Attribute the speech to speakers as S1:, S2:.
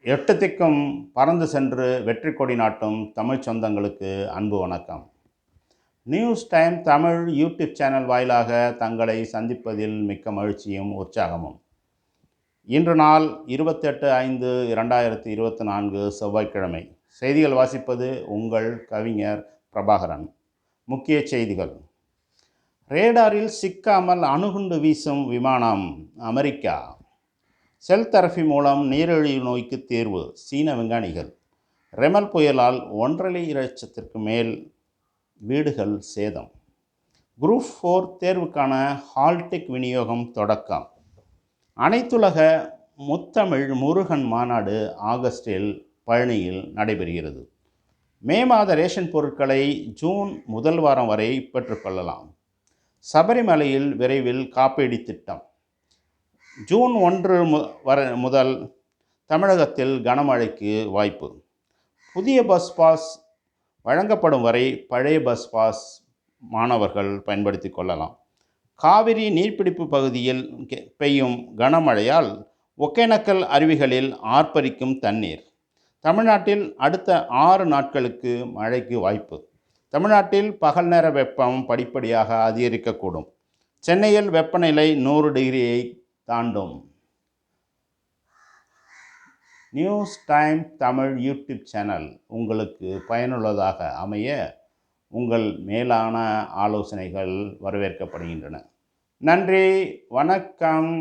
S1: எட்டு திக்கும் பறந்து சென்று வெற்றி கொடி நாட்டும் தமிழ் சொந்தங்களுக்கு அன்பு வணக்கம். News time Tamil YouTube channel வாயிலாக தங்களை சந்திப்பதில் மிக்க மகிழ்ச்சியும் உற்சாகமும். இன்று நாள் 28/5/2024 செவ்வாய்க்கிழமை. செய்திகள் வாசிப்பது உங்கள் கவிஞர் பிரபாகரன். முக்கிய செய்திகள். ரேடாரில் சிக்காமல் அணுகுண்டு வீசும் விமானம் அமெரிக்கா. செல் தெரபி மூலம் நீரிழிவு நோய்க்கு தீர்வு சீன விஞ்ஞானிகள். ரெமல் புயலால் 1,50,000 மேல் வீடுகள் சேதம். குரூப் 4 தேர்வுக்கான ஹால்டிக் விநியோகம் தொடக்கம். அனைத்துலக முத்தமிழ் முருகன் மாநாடு ஆகஸ்டில் பழனியில் நடைபெறுகிறது. மே மாத ரேஷன் பொருட்களை ஜூன் முதல் வாரம் வரை பெற்றுக்கொள்ளலாம். சபரிமலையில் விரைவில் காப்பீடு திட்டம். ஜூன் 1 முதல் தமிழகத்தில் கனமழைக்கு வாய்ப்பு. புதிய பஸ் பாஸ் வழங்கப்படும் வரை பழைய பஸ் பாஸ் மாணவர்கள் பயன்படுத்தி கொள்ளலாம். காவிரி நீர்பிடிப்பு பகுதியில் பெய்யும் கனமழையால் ஒகேனக்கல் அருவிகளில் ஆர்ப்பரிக்கும் தண்ணீர். தமிழ்நாட்டில் அடுத்த 6 நாட்களுக்கு மழைக்கு வாய்ப்பு. தமிழ்நாட்டில் பகல் நேர வெப்பம் படிப்படியாக அதிகரிக்கக்கூடும். சென்னையில் வெப்பநிலை 100 டிகிரியை தாண்டும். News time Tamil YouTube channel உங்களுக்கு பயனுள்ளதாக அமைய உங்கள் மேலான ஆலோசனைகள் வரவேற்கப்படுகின்றன. நன்றி, வணக்கம்.